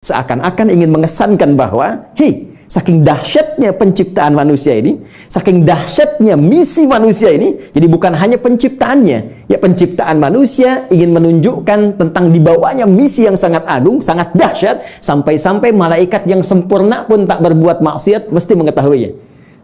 Seakan-akan ingin mengesankan bahwa, hei, saking dahsyatnya penciptaan manusia ini, saking dahsyatnya misi manusia ini, jadi bukan hanya penciptaannya, ya penciptaan manusia ingin menunjukkan tentang dibawanya misi yang sangat agung, sangat dahsyat, sampai-sampai malaikat yang sempurna pun tak berbuat maksiat mesti mengetahuinya.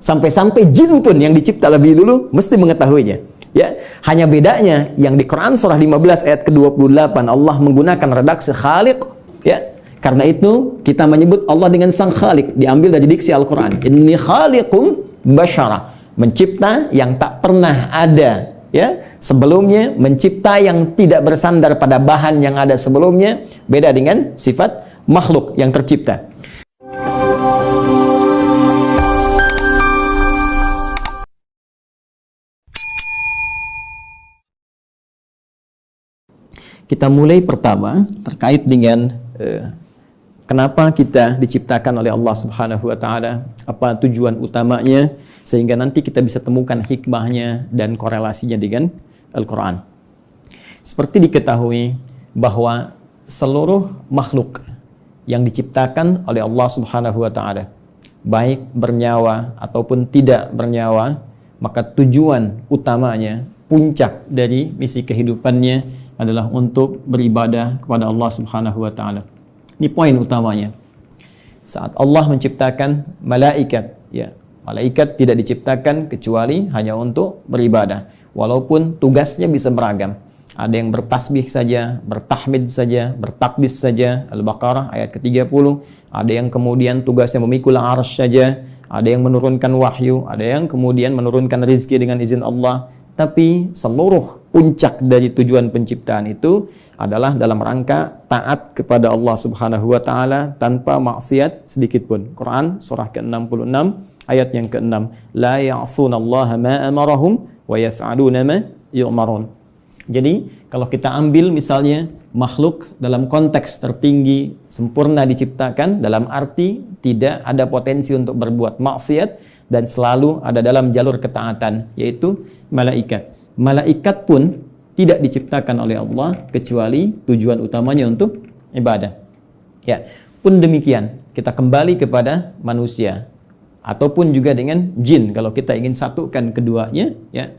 Sampai-sampai jin pun yang dicipta lebih dulu mesti mengetahuinya. Ya, hanya bedanya yang di Quran surah 15 ayat ke-28 Allah menggunakan redaksi khaliq, ya. Karena itu kita menyebut Allah dengan sang khaliq, diambil dari diksi Al-Qur'an. Inni khaliqum basyara, mencipta yang tak pernah ada, ya, sebelumnya, mencipta yang tidak bersandar pada bahan yang ada sebelumnya, beda dengan sifat makhluk yang tercipta. Kita mulai pertama terkait dengan kenapa kita diciptakan oleh Allah Subhanahu wa taala, apa tujuan utamanya, sehingga nanti kita bisa temukan hikmahnya dan korelasinya dengan Al-Qur'an. Seperti diketahui bahwa seluruh makhluk yang diciptakan oleh Allah Subhanahu wa taala, baik bernyawa ataupun tidak bernyawa, maka tujuan utamanya, puncak dari misi kehidupannya adalah untuk beribadah kepada Allah Subhanahu wa taala. Ini poin utamanya. Saat Allah menciptakan malaikat, ya, malaikat tidak diciptakan kecuali hanya untuk beribadah. Walaupun tugasnya bisa beragam. Ada yang bertasbih saja, bertahmid saja, bertakdis saja, Al-Baqarah ayat ke-30. Ada yang kemudian tugasnya memikul arsy saja, ada yang menurunkan wahyu, ada yang kemudian menurunkan rizki dengan izin Allah. Tapi seluruh puncak dari tujuan penciptaan itu adalah dalam rangka taat kepada Allah Subhanahu wa taala tanpa maksiat sedikit pun. Quran surah ke-66 ayat yang ke-6. La ya'sunallaha ma amarahum wa yaf'aluna ma yu'marun. Jadi kalau kita ambil misalnya makhluk dalam konteks tertinggi sempurna diciptakan dalam arti tidak ada potensi untuk berbuat maksiat dan selalu ada dalam jalur ketaatan, yaitu malaikat. Malaikat pun tidak diciptakan oleh Allah kecuali tujuan utamanya untuk ibadah. Ya, pun demikian kita kembali kepada manusia ataupun juga dengan jin. Kalau kita ingin satukan keduanya, ya,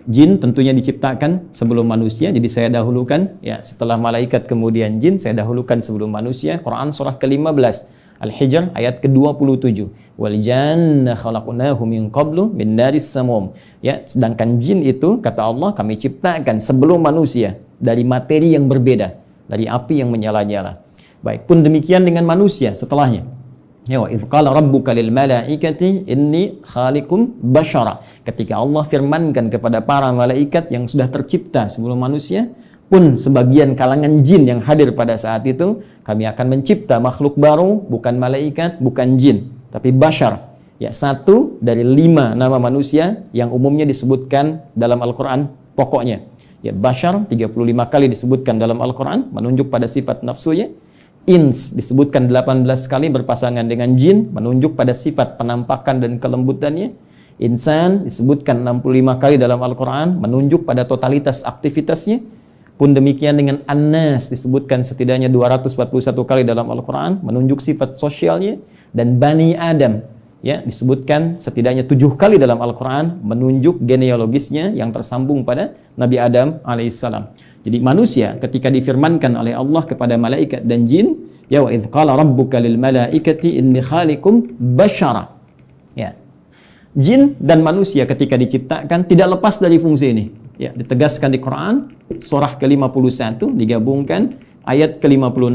jin tentunya diciptakan sebelum manusia. Jadi saya dahulukan, ya, setelah malaikat kemudian jin, saya dahulukan sebelum manusia. Quran surah ke-15 Al-Hijr ayat ke-27. Wal janna khalaqnahu min qablu min naris samum. Ya, sedangkan jin itu kata Allah kami ciptakan sebelum manusia dari materi yang berbeda, dari api yang menyala-nyala. Baik, pun demikian dengan manusia setelahnya. Ya, wa idz qala rabbuka lil malaikati inni khaliqum basyara. Ketika Allah firmankan kepada para malaikat yang sudah tercipta sebelum manusia, pun sebagian kalangan jin yang hadir pada saat itu, kami akan mencipta makhluk baru, bukan malaikat, bukan jin, tapi bashar. Ya, satu dari 5 nama manusia yang umumnya disebutkan dalam Al-Quran pokoknya. Ya, bashar 35 kali disebutkan dalam Al-Quran, menunjuk pada sifat nafsunya. Ins disebutkan 18 kali berpasangan dengan jin, menunjuk pada sifat penampakan dan kelembutannya. Insan disebutkan 65 kali dalam Al-Quran, menunjuk pada totalitas aktivitasnya. Pun demikian dengan An-Nas disebutkan setidaknya 241 kali dalam Al-Quran, menunjuk sifat sosialnya. Dan Bani Adam, ya, disebutkan setidaknya 7 kali dalam Al-Quran, menunjuk genealogisnya yang tersambung pada Nabi Adam alaihissalam. Jadi manusia ketika difirmankan oleh Allah kepada malaikat dan jin, ya wa idz qala rabbuka lil malaikati inni khaliqum basyara. Ya. Jin dan manusia ketika diciptakan tidak lepas dari fungsi ini. Ya, ditegaskan di Quran surah ke-51 digabungkan ayat ke-56.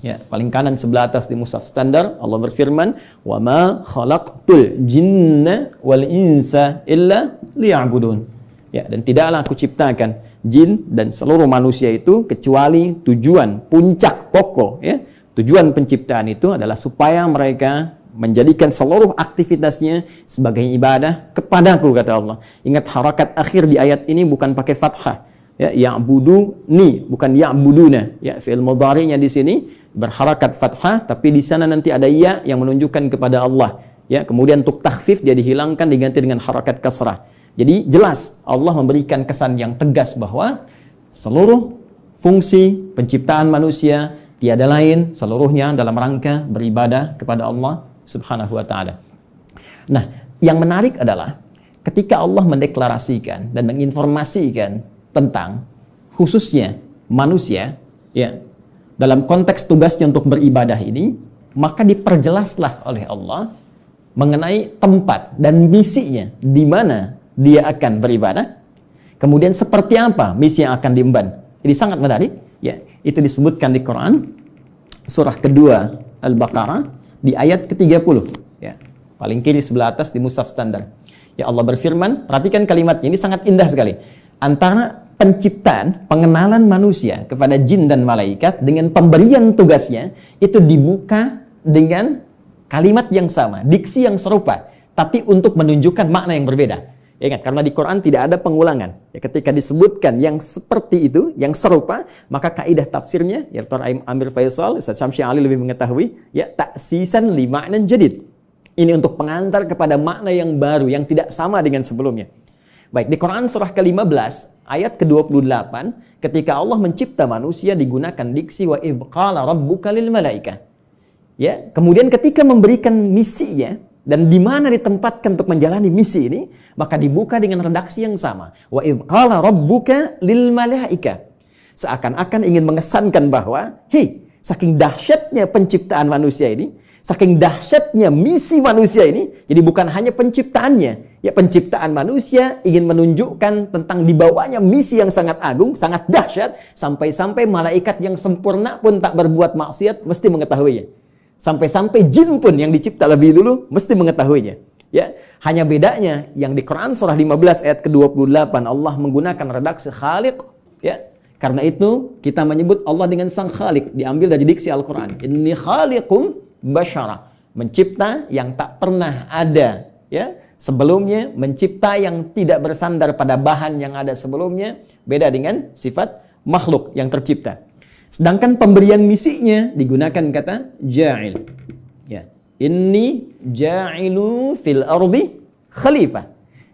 Ya, paling kanan sebelah atas di mushaf standar Allah berfirman, "Wa ma khalaqtul jinna wal insa illa liya'budun." Ya, dan tidaklah aku ciptakan jin dan seluruh manusia itu kecuali tujuan puncak pokok, ya. Tujuan penciptaan itu adalah supaya mereka menjadikan seluruh aktivitasnya sebagai ibadah kepadaku, kata Allah. Ingat harakat akhir di ayat ini bukan pakai fathah, ya, ya'buduni, bukan ya'buduna. Ya, fi'il mudhari'nya di sini berharakat fathah, tapi di sana nanti ada ya yang menunjukkan kepada Allah. Ya, kemudian untuk takhfif dia dihilangkan diganti dengan harakat kasrah. Jadi jelas Allah memberikan kesan yang tegas bahwa seluruh fungsi penciptaan manusia, Tiada lain, seluruhnya dalam rangka beribadah kepada Allah Subhanahu wa taala. Nah, yang menarik adalah ketika Allah mendeklarasikan dan menginformasikan tentang khususnya manusia, ya, dalam konteks tugasnya untuk beribadah ini, maka diperjelaslah oleh Allah mengenai tempat dan misinya di mana dia akan beribadah. Kemudian seperti apa misi yang akan diemban. Ini sangat menarik, ya. Itu disebutkan di Quran surah kedua Al-Baqarah di ayat ke-30, ya. Paling kiri sebelah atas di mushaf standar. Ya, Allah berfirman, perhatikan kalimatnya, ini sangat indah sekali. Antara penciptaan, pengenalan manusia kepada jin dan malaikat dengan pemberian tugasnya itu dibuka dengan kalimat yang sama, diksi yang serupa, tapi untuk menunjukkan makna yang berbeda. Ya, ingat, karena di Quran tidak ada pengulangan. Ya, ketika disebutkan yang seperti itu, yang serupa, maka kaidah tafsirnya, ya Dr. Amir Faisal, Ustaz Syamsi Ali lebih mengetahui, ya taksisan li ma'nan jadid. Ini untuk pengantar kepada makna yang baru, yang tidak sama dengan sebelumnya. Baik, di Quran surah ke-15, ayat ke-28, ketika Allah mencipta manusia digunakan diksi wa idh qala rabbuka lil malaikah. Ya, kemudian ketika memberikan misinya, dan di mana ditempatkan untuk menjalani misi ini, maka dibuka dengan redaksi yang sama. Wa idz qala rabbuka lil malaika. Seakan-akan ingin mengesankan bahwa, hei, saking dahsyatnya penciptaan manusia ini, saking dahsyatnya misi manusia ini, jadi bukan hanya penciptaannya, ya penciptaan manusia ingin menunjukkan tentang dibawanya misi yang sangat agung, sangat dahsyat, sampai-sampai malaikat yang sempurna pun tak berbuat maksiat mesti mengetahuinya. Sampai-sampai jin pun yang dicipta lebih dulu mesti mengetahuinya. Ya, hanya bedanya yang di Quran surah 15 ayat ke-28 Allah menggunakan redaksi khaliq, ya. Karena itu kita menyebut Allah dengan sang khaliq, diambil dari diksi Al-Qur'an. Inni khaliqum basyara, mencipta yang tak pernah ada, ya. Sebelumnya, mencipta yang tidak bersandar pada bahan yang ada sebelumnya, beda dengan sifat makhluk yang tercipta. Sedangkan pemberian misinya digunakan kata ja'il. Ya. Inni ja'ilu fil ardi khalifah.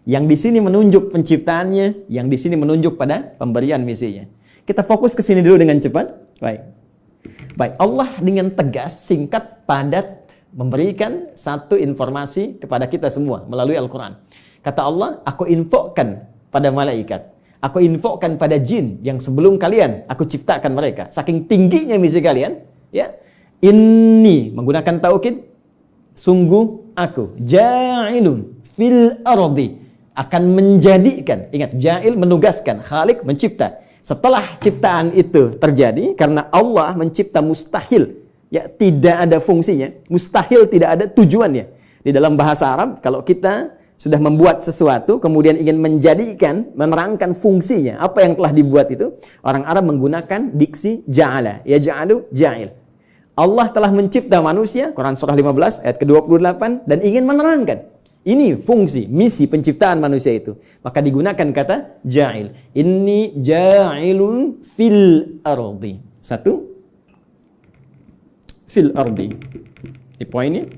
Yang di sini menunjuk penciptaannya, yang di sini menunjuk pada pemberian misinya. Kita fokus ke sini dulu dengan cepat. Baik. Baik, Allah dengan tegas, singkat, padat memberikan satu informasi kepada kita semua melalui Al-Qur'an. Kata Allah, aku infokan pada malaikat. Aku infokan pada jin yang sebelum kalian aku ciptakan mereka. Saking tingginya misi kalian, ya. Inni menggunakan taukid, sungguh aku ja'ilun fil ardi, akan menjadikan. Ingat, ja'il menugaskan, khalik mencipta. Setelah ciptaan itu terjadi, karena Allah mencipta mustahil, ya tidak ada fungsinya, mustahil tidak ada tujuannya. Di dalam bahasa Arab, kalau kita sudah membuat sesuatu, kemudian ingin menjadikan, menerangkan fungsinya, apa yang telah dibuat itu, orang Arab menggunakan diksi ja'ala, ya ja'alu ja'il. Allah telah mencipta manusia, Quran surah 15 ayat ke-28, dan ingin menerangkan, ini fungsi, misi penciptaan manusia itu. Maka digunakan kata ja'il. Inni ja'ilun fil ardi. Satu, fil ardi. Ini poinnya.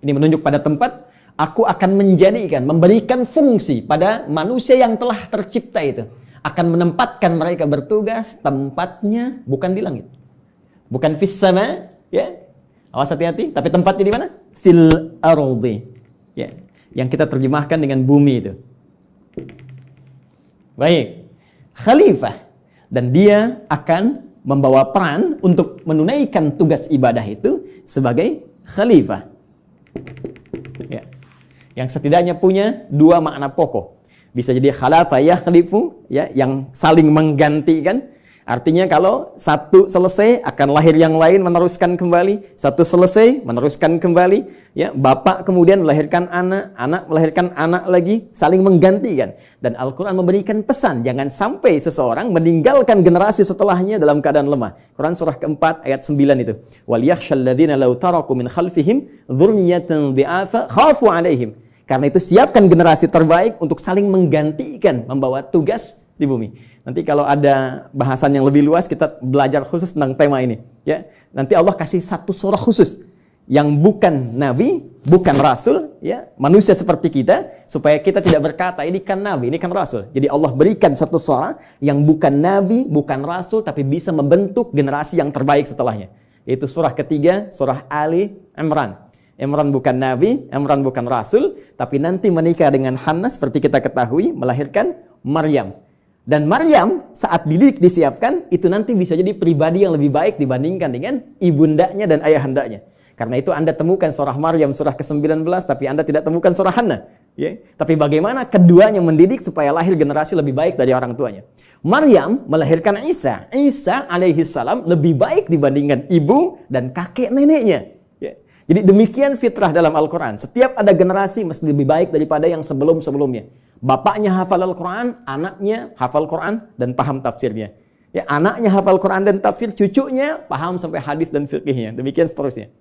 Ini menunjuk pada tempat. Aku akan menjadikan, memberikan fungsi pada manusia yang telah tercipta itu. Akan menempatkan mereka bertugas, tempatnya bukan di langit. Bukan fis sama, ya. Awas hati-hati, tapi tempatnya di mana? Fil ardi. Ya, yang kita terjemahkan dengan bumi itu. Baik. Khalifah, dan dia akan membawa peran untuk menunaikan tugas ibadah itu sebagai khalifah. Ya. Yang setidaknya punya dua makna pokok. Bisa jadi khalafa yakhlifu, ya, yang saling menggantikan. Artinya kalau satu selesai akan lahir yang lain meneruskan kembali, satu selesai meneruskan kembali, ya, bapak kemudian melahirkan anak, anak melahirkan anak lagi, saling menggantikan. Dan Al-Qur'an memberikan pesan jangan sampai seseorang meninggalkan generasi setelahnya dalam keadaan lemah. Quran surah keempat ayat 9 itu. Wal yakhshal ladzina law taraku min khalfihim dzurriyyatan dhi'afa khafu 'alaihim. Karena itu siapkan generasi terbaik untuk saling menggantikan membawa tugas di bumi. Nanti kalau ada bahasan yang lebih luas kita belajar khusus tentang tema ini, ya. Nanti Allah kasih satu surah khusus yang bukan nabi, bukan rasul, ya, manusia seperti kita, supaya kita tidak berkata ini kan nabi, ini kan rasul. Jadi Allah berikan satu seorang yang bukan nabi, bukan rasul, tapi bisa membentuk generasi yang terbaik setelahnya. Yaitu surah ketiga, surah Ali Imran. Imran bukan nabi, Imran bukan rasul, tapi nanti menikah dengan Hannah seperti kita ketahui, melahirkan Maryam. Dan Maryam saat dididik disiapkan, itu nanti bisa jadi pribadi yang lebih baik dibandingkan dengan ibundanya dan ayahandanya. Karena itu Anda temukan surah Maryam surah ke-19, tapi Anda tidak temukan surah Hannah. Ya. Tapi bagaimana keduanya mendidik supaya lahir generasi lebih baik dari orang tuanya. Maryam melahirkan Isa. Isa alaihi salam lebih baik dibandingkan ibu dan kakek neneknya. Ya. Jadi demikian fitrah dalam Al-Quran. Setiap ada generasi mesti lebih baik daripada yang sebelum-sebelumnya. Bapaknya hafal Al-Quran, anaknya hafal Quran dan paham tafsirnya. Ya, anaknya hafal Quran dan tafsir, cucunya paham sampai hadis dan fikihnya. Demikian seterusnya.